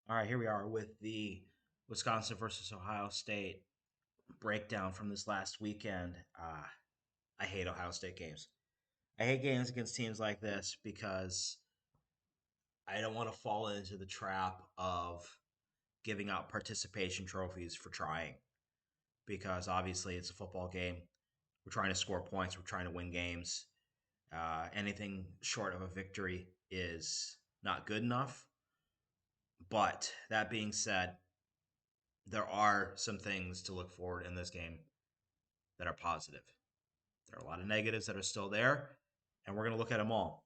All right, here we are with the Wisconsin versus Ohio State breakdown from this last weekend. I hate Ohio State games. I hate games against teams like this because I don't want to fall into the trap of giving out participation trophies for trying. Because obviously it's a football game. We're trying to score points. We're trying to win games. Anything short of a victory is not good enough. But that being said, there are some things to look forward in this game that are positive. There are a lot of negatives that are still there, and we're going to look at them all.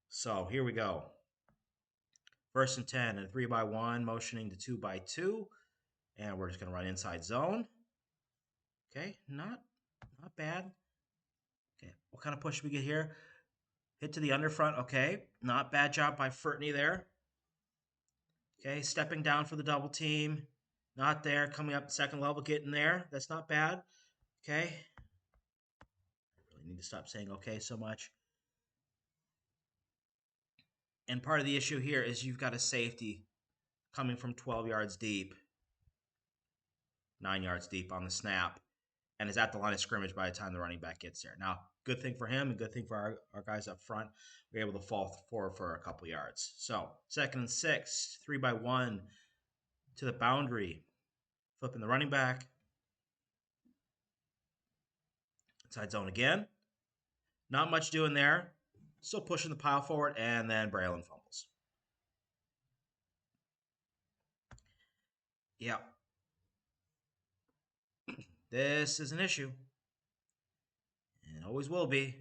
So here we go. 1st and 10 and 3-by-1, motioning to 2-by-2, and we're just going to run inside zone. Okay, not bad. Okay, what kind of push we get here? Hit to the underfront. Okay, not bad job by Furtney there. Okay, stepping down for the double team. Not there. Coming up second level, getting there. That's not bad. Okay. I really need to stop saying okay so much. And part of the issue here is you've got a safety coming from 12 yards deep, 9 yards deep on the snap, and is at the line of scrimmage by the time the running back gets there. Now, good thing for him and good thing for our guys up front. We're able to fall forward for a couple yards. So 2nd and 6, 3-by-1 to the boundary. Flipping the running back. Inside zone again. Not much doing there. Still pushing the pile forward, and then Braylon fumbles. Yeah. This is an issue. And always will be.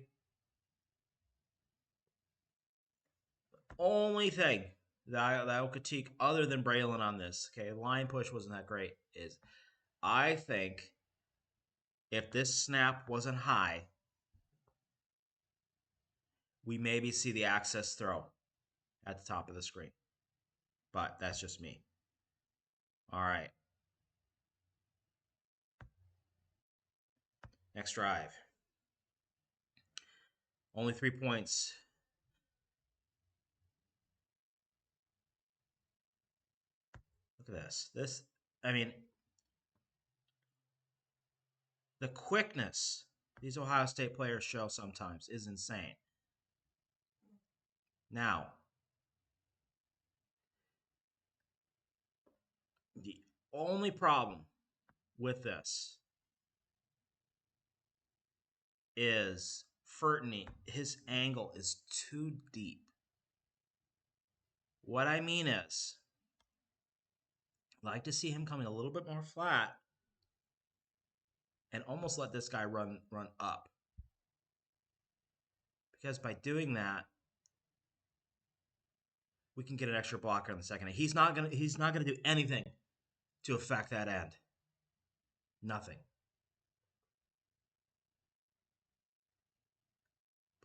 The only thing that I will critique other than Braylon on this, okay, line push wasn't that great, is I think if this snap wasn't high, we maybe see the access throw at the top of the screen. But that's just me. All right. Next drive. Only 3 points. Look at this. I mean, the quickness these Ohio State players show sometimes is insane. Now, the only problem with this is Furtney, his angle is too deep. What I mean is, I'd like to see him coming a little bit more flat and almost let this guy run up. Because by doing that, we can get an extra blocker in the second end. He's not gonna do anything to affect that end. Nothing.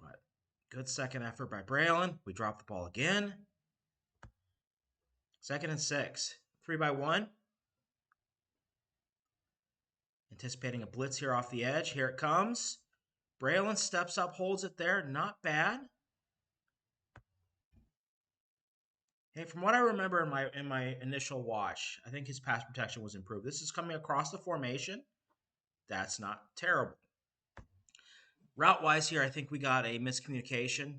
But good second effort by Braylon. We drop the ball again. 2nd and 6. 3-by-1. Anticipating a blitz here off the edge. Here it comes. Braylon steps up, holds it there. Not bad. Hey, from what I remember in my initial watch, I think his pass protection was improved. This is coming across the formation. That's not terrible. Route-wise here, I think we got a miscommunication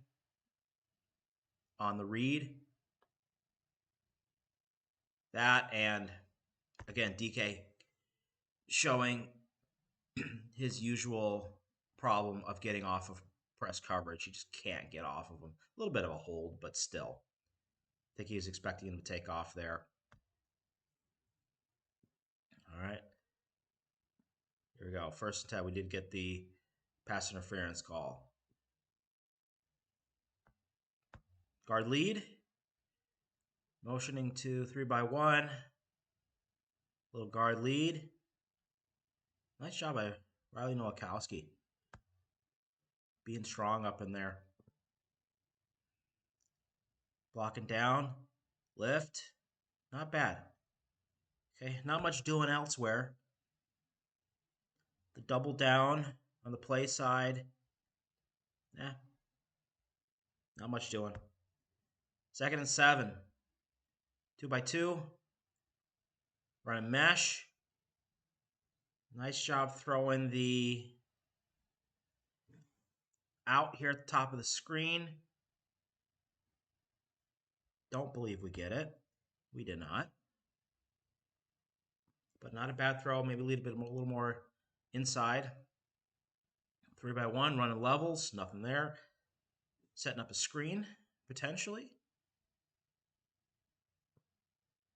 on the read. That and, again, DK showing his usual problem of getting off of press coverage. He just can't get off of him. A little bit of a hold, but still. I think he was expecting him to take off there. All right. Here we go. 1st and 10. We did get the pass interference call. Guard lead. Motioning to 3-by-1. Little guard lead. Nice job by Riley Nowakowski. Being strong up in there. Blocking down. Lift. Not bad. Okay, not much doing elsewhere. The double down on the play side. Not much doing. 2nd and 7. 2x2. Run a mesh. Nice job throwing the out here at the top of the screen. Don't believe we get it. We did not. But not a bad throw. Maybe lead a little more inside. 3x1, running levels. Nothing there. Setting up a screen, potentially.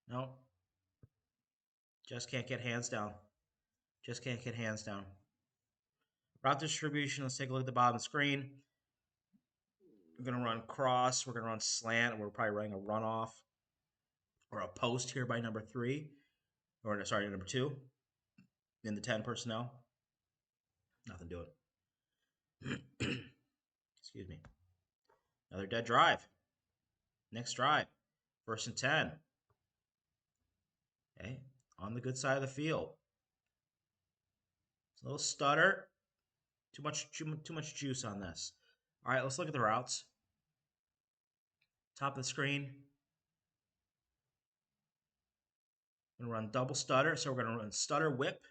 No. Just can't get hands down. Just can't get hands down. Route distribution. Let's take a look at the bottom of the screen. We're going to run cross. We're going to run slant. We're probably running a runoff or a post here by number 3. Or, sorry, number 2 in the 10 personnel. Nothing doing. Excuse me. Another dead drive. Next drive. 1st and 10. Okay. On the good side of the field. It's a little stutter. Too much juice on this. All right, let's look at the routes. Top of the screen. I'm going to run double stutter, so we're going to run stutter whip.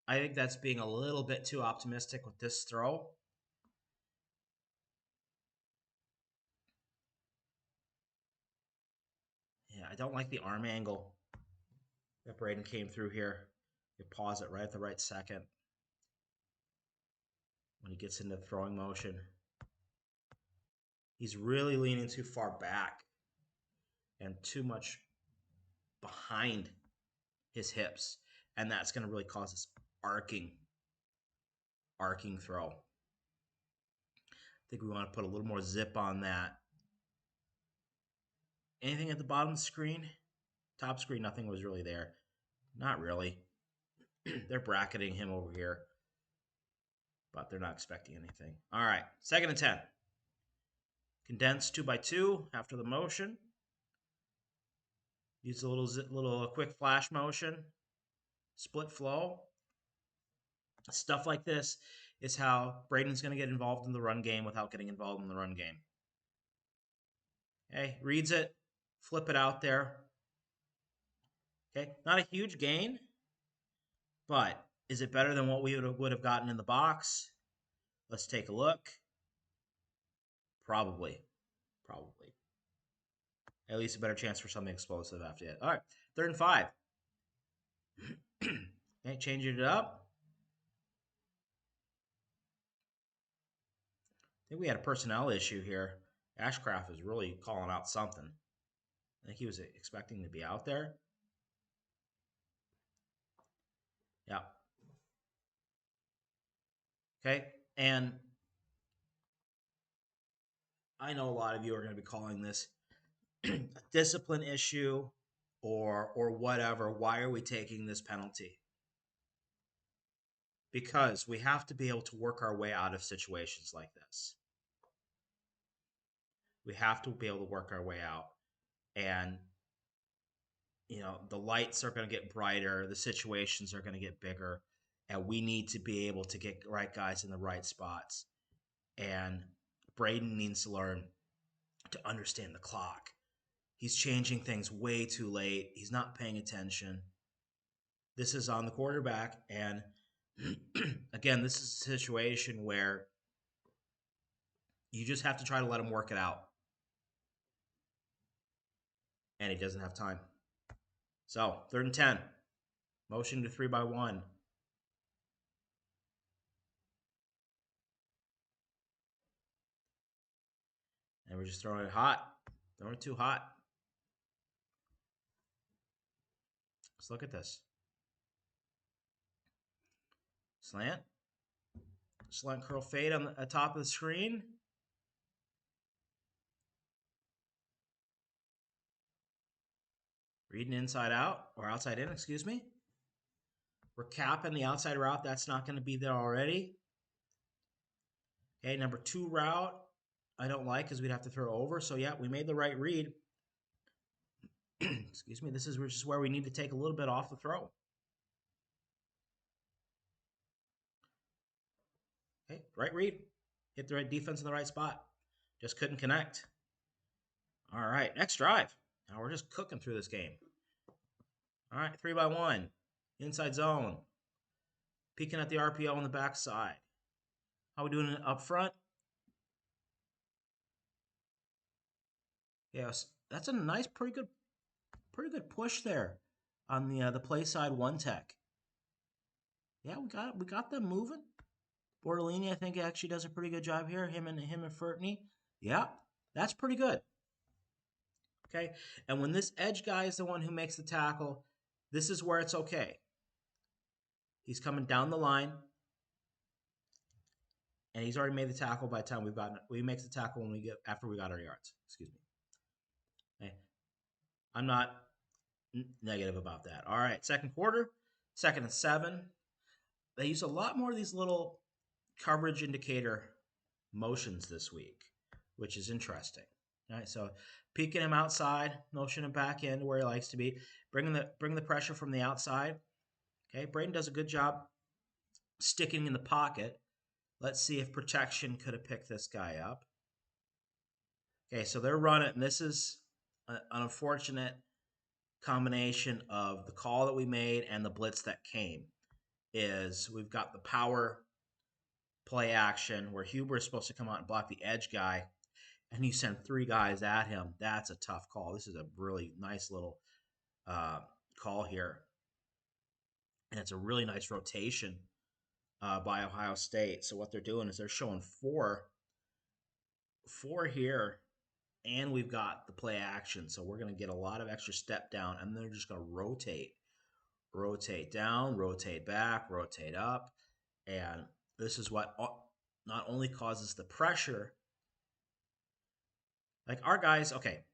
I think that's being a little bit too optimistic with this throw. Yeah, I don't like the arm angle that Braden came through here. You pause it right at the right second when he gets into throwing motion. He's really leaning too far back and too much behind his hips, and that's going to really cause this arcing throw. I think we want to put a little more zip on that. Anything at the bottom of the screen? Top screen, nothing was really there. Not really. They're bracketing him over here, but they're not expecting anything. All right, 2nd and 10. Condensed 2x2 after the motion. Use a little quick flash motion. Split flow. Stuff like this is how Braden's going to get involved in the run game without getting involved in the run game. Okay, reads it, flip it out there. Okay, not a huge gain, but is it better than what we would have gotten in the box? Let's take a look. Probably. At least a better chance for something explosive after that. All right, 3rd and 5. Okay, changing it up. I think we had a personnel issue here. Ashcraft was really calling out something. I think he was expecting to be out there. Yeah. Okay, and I know a lot of you are going to be calling this a discipline issue or whatever. Why are we taking this penalty? Because we have to be able to work our way out of situations like this. We have to be able to work our way out. And, the lights are going to get brighter. The situations are going to get bigger. And we need to be able to get the right guys in the right spots. And Braden needs to learn to understand the clock. He's changing things way too late. He's not paying attention. This is on the quarterback. And again, this is a situation where you just have to try to let him work it out. And he doesn't have time. So, 3rd and 10. Motion to 3x1. And we're just throwing it hot. Throwing it too hot. Let's look at this. Slant. Slant curl fade on the top of the screen. Reading inside out, or outside in, excuse me. We're capping the outside route. That's not going to be there already. Okay, number 2 route, I don't like because we'd have to throw over. So, yeah, we made the right read. Excuse me. This is just where we need to take a little bit off the throw. Okay, right read. Hit the right defense in the right spot. Just couldn't connect. All right, next drive. Now we're just cooking through this game. All right, 3-by-1. Inside zone. Peeking at the RPO on the backside. How we doing it up front? Yes, that's a nice, pretty good push there on the play side one tech. Yeah, we got them moving. Bortolini, I think, actually does a pretty good job here. Him and Fertney. Yeah, that's pretty good. Okay, and when this edge guy is the one who makes the tackle, this is where it's okay. He's coming down the line, and he's already made the tackle by the time we makes the tackle when we get after we got our yards. Excuse me. Okay. I'm not negative about that. All right, second quarter, 2nd and 7. They use a lot more of these little coverage indicator motions this week, which is interesting. All right, so peeking him outside, motion him back in where he likes to be, bring the pressure from the outside. Okay, Braden does a good job sticking in the pocket. Let's see if protection could have picked this guy up. Okay, so they're running, and this is an unfortunate combination of the call that we made and the blitz that came. Is we've got the power play action where Huber is supposed to come out and block the edge guy, and you send 3 guys at him. That's a tough call. This is a really nice little call here, and it's a really nice rotation by Ohio State. So what they're doing is they're showing four here, and we've got the play action. So we're going to get a lot of extra step down, and they're just going to rotate down, rotate back, rotate up, and this is what not only causes the pressure. Like our guys, okay,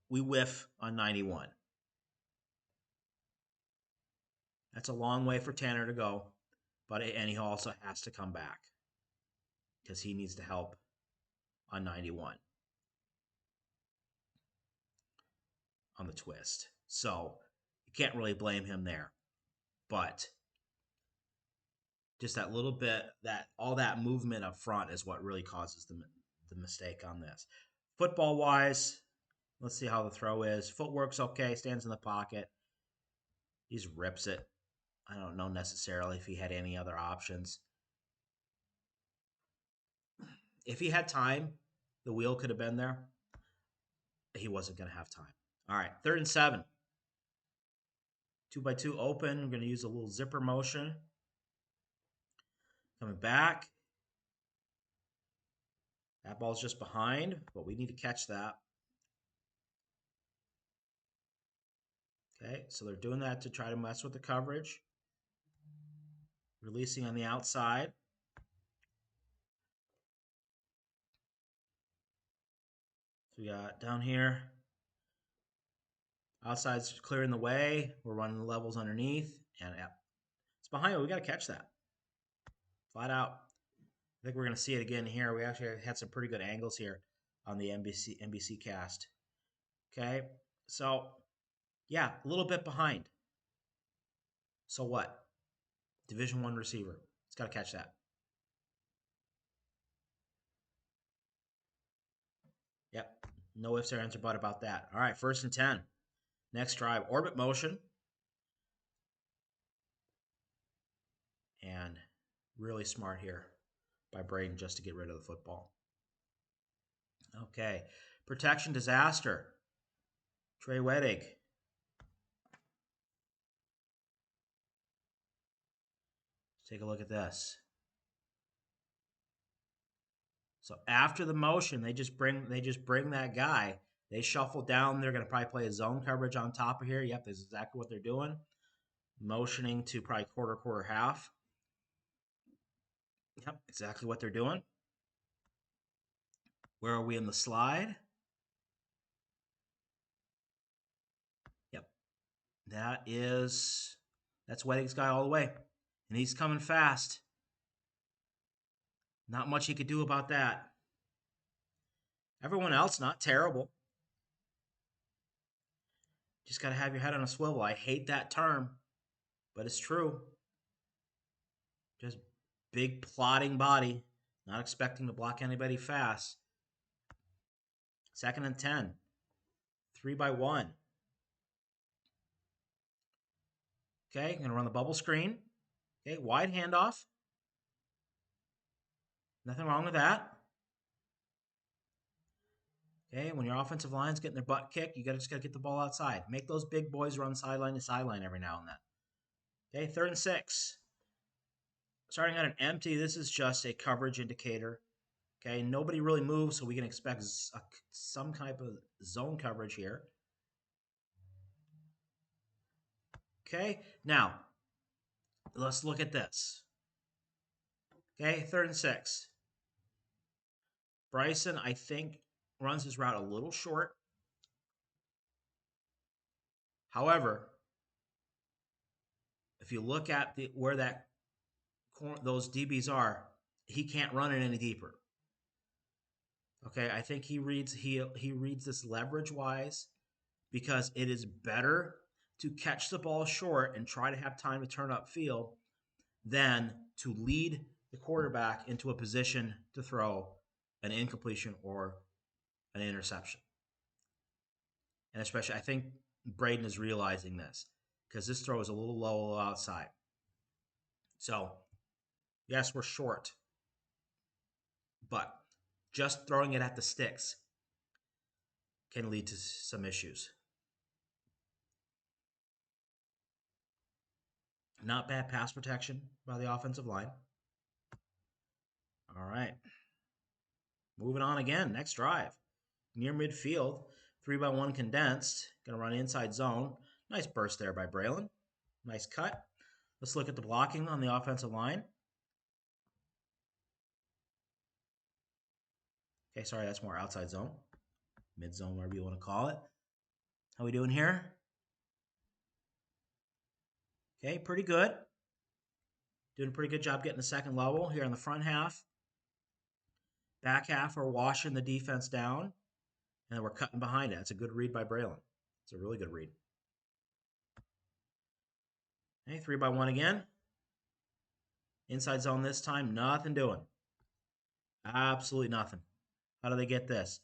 we whiff on 91. That's a long way for Tanner to go, and he also has to come back because he needs to help on 91 on the twist. So you can't really blame him there. But just that little bit, all that movement up front is what really causes the mistake on this. Football wise, let's see how the throw is. Footwork's okay, stands in the pocket. He just rips it. I don't know necessarily if he had any other options. If he had time, the wheel could have been there. He wasn't going to have time. All right, 3rd and 7. 2-by-2 open. We're going to use a little zipper motion. Coming back. That ball's just behind, but we need to catch that. Okay, so they're doing that to try to mess with the coverage. Releasing on the outside. So we got down here. Outside's clearing the way. We're running the levels underneath. And it's behind it. We got to catch that. Flat out. I think we're going to see it again here. We actually had some pretty good angles here on the NBC cast. Okay, so yeah, a little bit behind. So what? Division I receiver. It's got to catch that. Yep. No ifs, or ands, or but about that. All right, 1st and 10. Next drive, orbit motion. And really smart here by Braden just to get rid of the football. Okay, protection disaster. Trey Wedig. Take a look at this. So after the motion, they just bring that guy. They shuffle down. They're going to probably play a zone coverage on top of here. Yep, that's exactly what they're doing. Motioning to probably quarter, half. Yep, exactly what they're doing. Where are we in the slide? Yep. That's Wedding's guy all the way. And he's coming fast. Not much he could do about that. Everyone else, not terrible. Just got to have your head on a swivel. I hate that term, but it's true. Just big plodding body, not expecting to block anybody fast. 2nd and 10. 3x1. Okay, I'm going to run the bubble screen. Okay, wide handoff. Nothing wrong with that. Okay, when your offensive line's getting their butt kicked, you just got to get the ball outside. Make those big boys run sideline to sideline every now and then. Okay, 3rd and 6. Starting at an empty, this is just a coverage indicator. Okay, nobody really moves, so we can expect some type of zone coverage here. Okay, now let's look at this. Okay, 3rd and 6. Bryson, I think, runs his route a little short. However, if you look at where those DBs are, he can't run it any deeper. Okay, I think he reads this leverage wise because it is better to catch the ball short and try to have time to turn upfield than to lead the quarterback into a position to throw an incompletion or an interception. And especially, I think Braden is realizing this because this throw is a little low, a little outside. So, yes, we're short, but just throwing it at the sticks can lead to some issues. Not bad pass protection by the offensive line. All right. Moving on again. Next drive. Near midfield. 3x1 condensed. Going to run inside zone. Nice burst there by Braylon. Nice cut. Let's look at the blocking on the offensive line. Okay, sorry, that's more outside zone. Mid zone, whatever you want to call it. How we doing here? Okay, pretty good. Doing a pretty good job getting the second level here on the front half. Back half, we're washing the defense down, and then we're cutting behind it. It's a good read by Braylon. It's a really good read. Okay, 3x1 again. Inside zone this time, nothing doing. Absolutely nothing. How do they get this?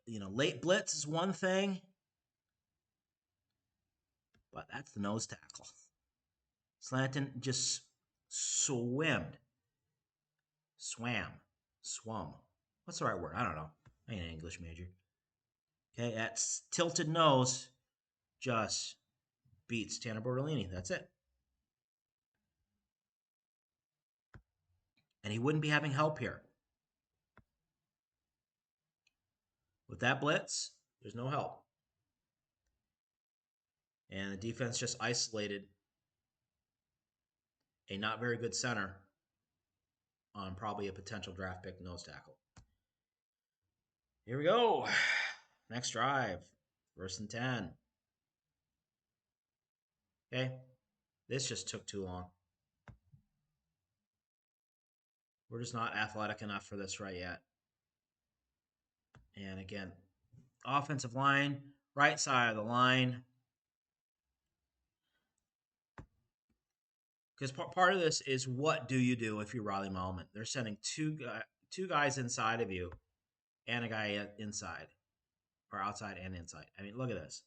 Late blitz is one thing, but that's the nose tackle. Slanton just swam. What's the right word? I don't know. I ain't an English major. Okay, that tilted nose just beats Tanner Bortolini. That's it. And he wouldn't be having help here. With that blitz, there's no help. And the defense just isolated a not very good center on probably a potential draft pick nose tackle. Here we go. Next drive. 1st and 10. Okay. This just took too long. We're just not athletic enough for this right yet. And again, offensive line, right side of the line. Because part of this is what do you do if you're Riley Mullman? They're sending two guys inside of you and a guy inside or outside and inside. I mean, look at this.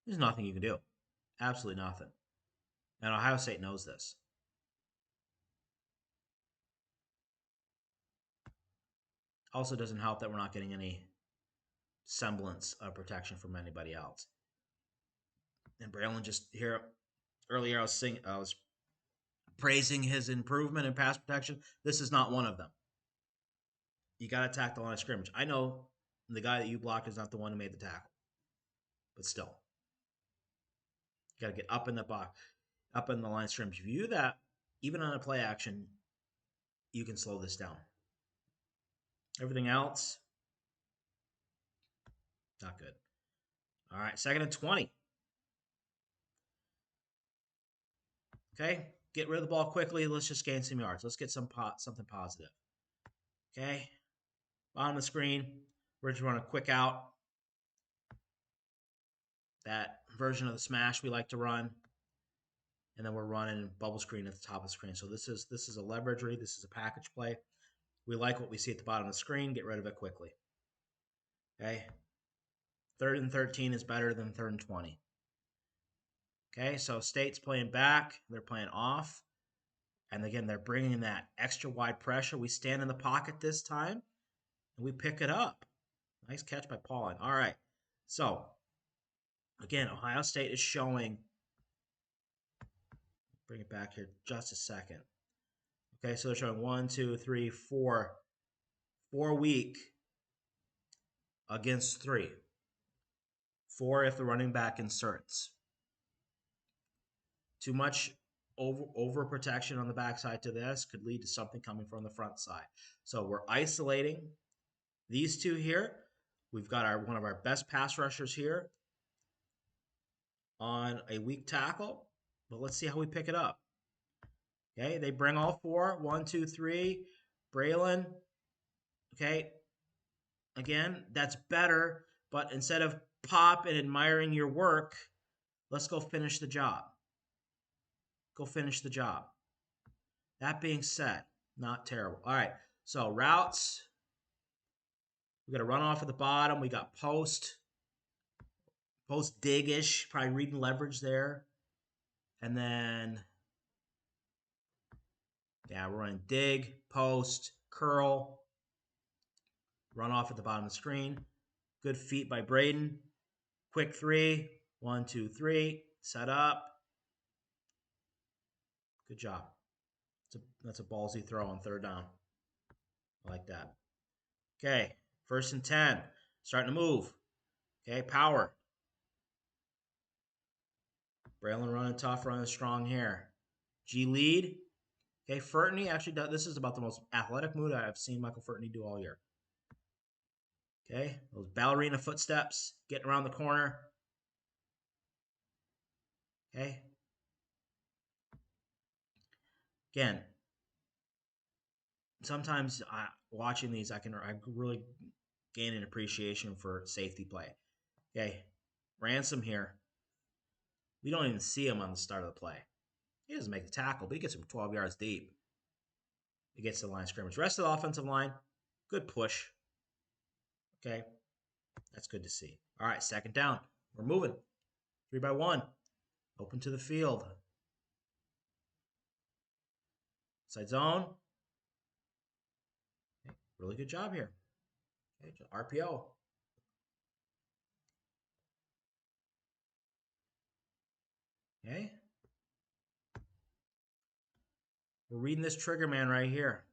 There's nothing you can do. Absolutely nothing. And Ohio State knows this. Also doesn't help that we're not getting any semblance of protection from anybody else. And Braylon just here earlier I was praising his improvement in pass protection. This is not one of them. You got to attack the line of scrimmage. I know the guy that you blocked is not the one who made the tackle, but still, you got to get up in the box, up in the line of scrimmage. If you do that, even on a play action, you can slow this down. Everything else, not good. All right, 2nd and 20. Okay, get rid of the ball quickly. Let's just gain some yards. Let's get something positive. Okay, bottom of the screen. We're just running a quick out. That version of the smash we like to run. And then we're running bubble screen at the top of the screen. So this is a leverage read. This is a package play. We like what we see at the bottom of the screen. Get rid of it quickly. Okay, 3rd and 13 is better than 3rd and 20. Okay, so State's playing back, they're playing off, and again, they're bringing that extra wide pressure. We stand in the pocket this time, and we pick it up. Nice catch by Pauling. All right, so again, Ohio State is showing. Bring it back here just a second. Okay, so they're showing 1, 2, 3, 4, 4 weak against 3. 4 if the running back inserts. Too much over protection on the backside to this could lead to something coming from the front side. So we're isolating these two here. We've got one of our best pass rushers here on a weak tackle, but let's see how we pick it up. Okay, they bring all 4. 1, 2, 3. Braylon. Okay, again, that's better, but instead of pop and admiring your work, let's go finish the job. Go finish the job. That being said, not terrible. All right, so routes. We got a run off at the bottom. We got post dig-ish, probably reading leverage there. And then, yeah, we're running dig, post, curl, run off at the bottom of the screen. Good feet by Braden. Quick 3. 1, 2, 3. Set up. Good job. That's a ballsy throw on 3rd down. I like that. Okay, 1st and 10. Starting to move. Okay, power. Braylon running tough, running strong here. G lead. Okay, Furtney actually does. This is about the most athletic move I've seen Michael Furtney do all year. Okay, those ballerina footsteps, getting around the corner. Okay. Again, sometimes watching these, I really gain an appreciation for safety play. Okay, Ransom here. We don't even see him on the start of the play. He doesn't make the tackle, but he gets him 12 yards deep. He gets to the line of scrimmage. Rest of the offensive line, good push. Okay, that's good to see. All right, 2nd down. We're moving. 3 by 1. Open to the field. Side zone. Okay, really good job here. Okay, RPO. Okay. We're reading this trigger man right here.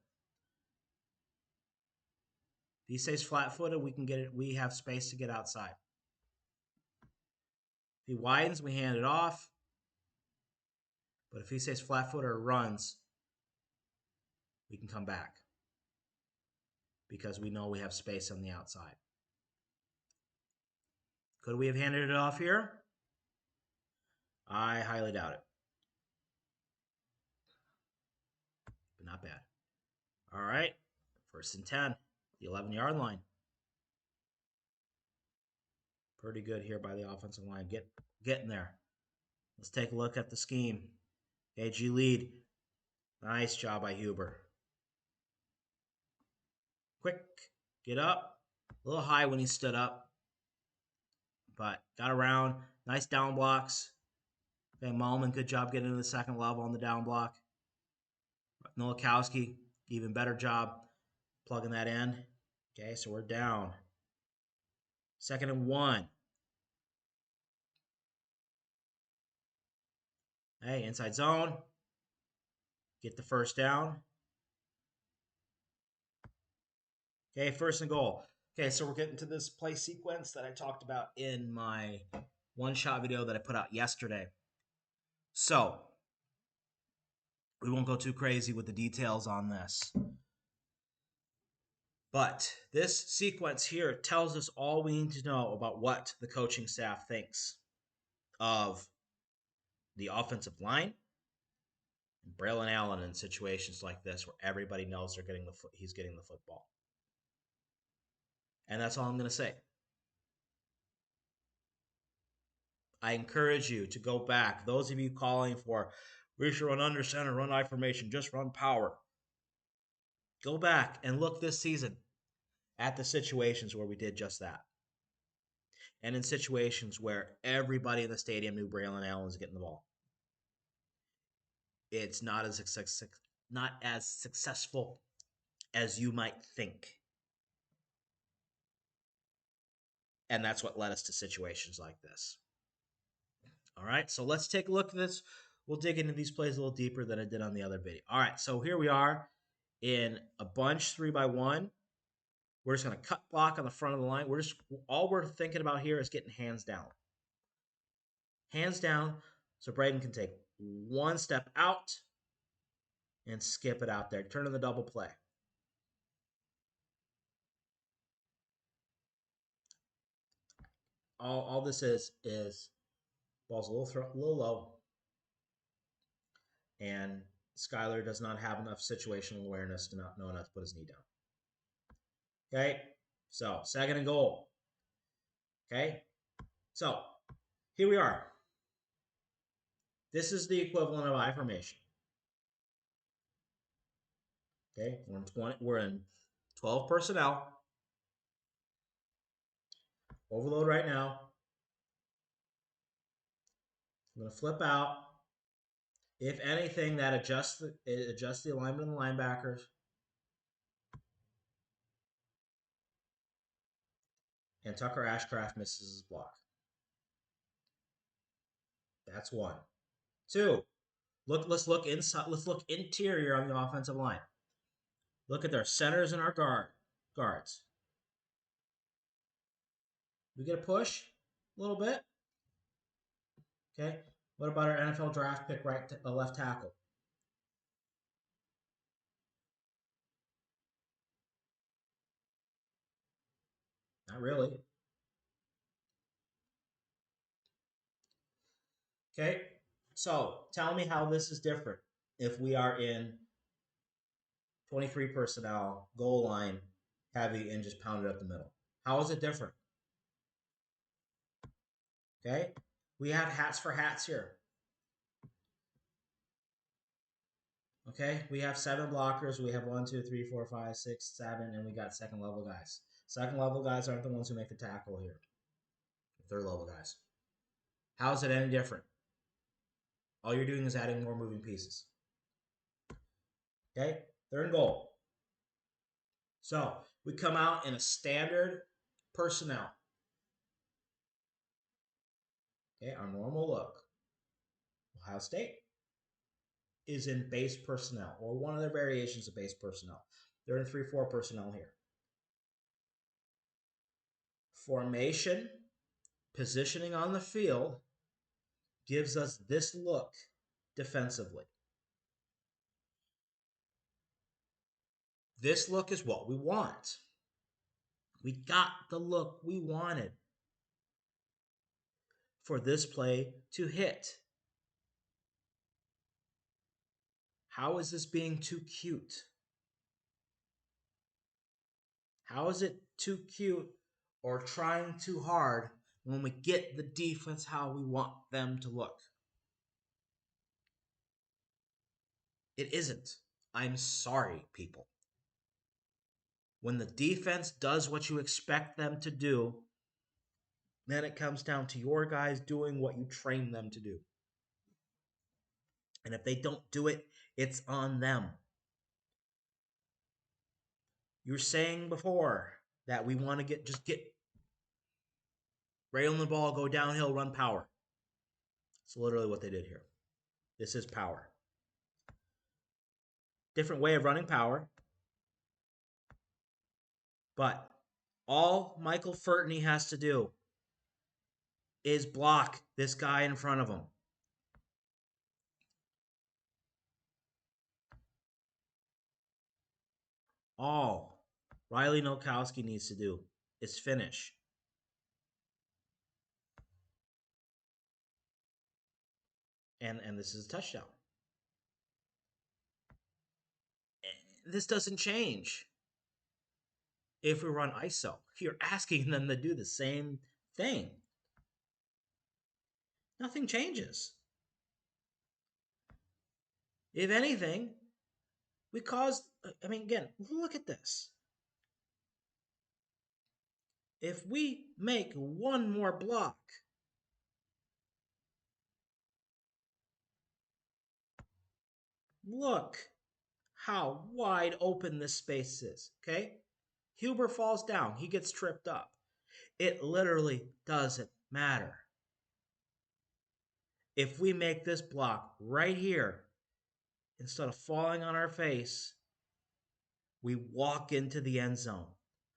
If he stays flat-footed, we can get it. We have space to get outside. If he widens, we hand it off. But if he stays flat-footed or runs, we can come back because we know we have space on the outside. Could we have handed it off here? I highly doubt it. But not bad. All right. 1st and 10. The 11-yard line. Pretty good here by the offensive line. Getting there. Let's take a look at the scheme. AG lead. Nice job by Huber. Quick. Get up. A little high when he stood up. But got around. Nice down blocks. Okay, Malman, good job getting to the 2nd level on the down block. Nowakowski, even better job plugging that in. Okay, so we're down. 2nd and 1. Hey, inside zone. Get the 1st down. Okay, 1st and goal. Okay, so we're getting to this play sequence that I talked about in my one-shot video that I put out yesterday. So, we won't go too crazy with the details on this. But this sequence here tells us all we need to know about what the coaching staff thinks of the offensive line, Braylon Allen in situations like this where everybody knows he's getting the football. And that's all I'm going to say. I encourage you to go back. Those of you calling for, we should run under center, run I formation, just run power. Go back and look this season at the situations where we did just that. and in situations where everybody in the stadium knew Braylon Allen was getting the ball. It's not as successful as you might think. And that's what led us to situations like this. All right, so let's take a look at this. We'll dig into these plays a little deeper than I did on the other video. All right, so here we are in a bunch 3x1. We're just going to cut block on the front of the line. All we're thinking about here is getting hands down. Hands down, so Braden can take one step out and skip it out there. Turn in the double play. All this is ball's a little low, and Skyler does not have enough situational awareness to not know enough to put his knee down. Okay, so second and goal. Okay, so here we are. This is the equivalent of I formation. Okay, we're in 12 personnel. Overload right now. I'm going to flip out. If anything, that adjusts the alignment of the linebackers. And Tucker Ashcraft misses his block. That's one. Two, let's look inside. Let's look interior on the offensive line. Look at their centers and our guards. We get a push a little bit. Okay. What about our NFL draft pick left tackle? Not really. Okay. So tell me how this is different if we are in 23 personnel, goal line, heavy, and just pound it up the middle. How is it different? Okay. We have hats for hats here. Okay, we have 7 blockers. We have 1, 2, 3, 4, 5, 6, 7, and we got second level guys. Second level guys aren't the ones who make the tackle here. Third level guys. How is it any different? All you're doing is adding more moving pieces. Okay, third and goal. So we come out in a standard personnel. Okay, our normal look. Ohio State is in base personnel, or one of their variations of base personnel. They're in 3-4 personnel here. Formation, positioning on the field gives us this look defensively. This look is what we want. We got the look we wanted for this play to hit. How is this being too cute? How is it too cute or trying too hard when we get the defense how we want them to look? It isn't. I'm sorry, people. When the defense does what you expect them to do, then it comes down to your guys doing what you train them to do. And if they don't do it, it's on them. You were saying before that we want to get right on the ball, go downhill, run power. It's literally what they did here. This is power. Different way of running power. But all Michael Furtney has to do is block this guy in front of him. All Riley Nowakowski needs to do is finish. And this is a touchdown. This doesn't change if we run ISO. You're asking them to do the same thing. Nothing changes. If anything, we caused, again, look at this. If we make one more block, look how wide open this space is, okay? Huber falls down. He gets tripped up. It literally doesn't matter. If we make this block right here, instead of falling on our face, we walk into the end zone.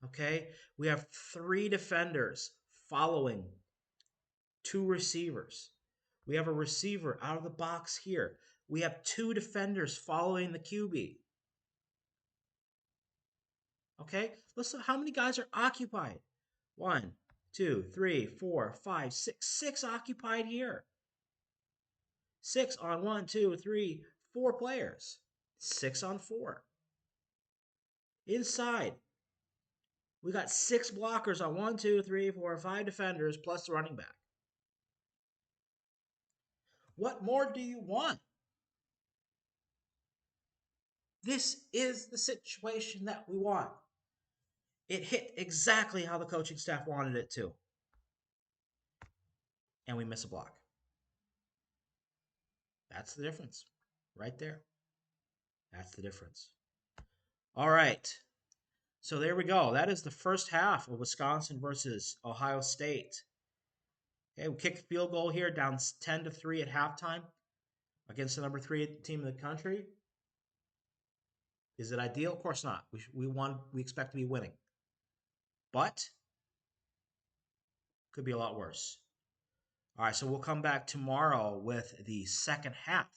Okay? We have 3 defenders following 2 receivers. We have a receiver out of the box here. We have 2 defenders following the QB. Okay? Listen, how many guys are occupied? 1, 2, 3, 4, 5, 6. 6 occupied here. 6 on 1, 2, 3, 4 players. 6 on 4. Inside, we got 6 blockers on 1, 2, 3, 4, 5 defenders plus the running back. What more do you want? This is the situation that we want. It hit exactly how the coaching staff wanted it to. And we miss a block. That's the difference. Right there. That's the difference. All right. So there we go. That is the first half of Wisconsin versus Ohio State. Okay, we kicked the field goal here, down 10-3 at halftime against the number 3 team in the country. Is it ideal? Of course not. We expect to be winning, but could be a lot worse. All right, so we'll come back tomorrow with the second half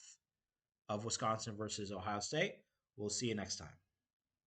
of Wisconsin versus Ohio State. We'll see you next time.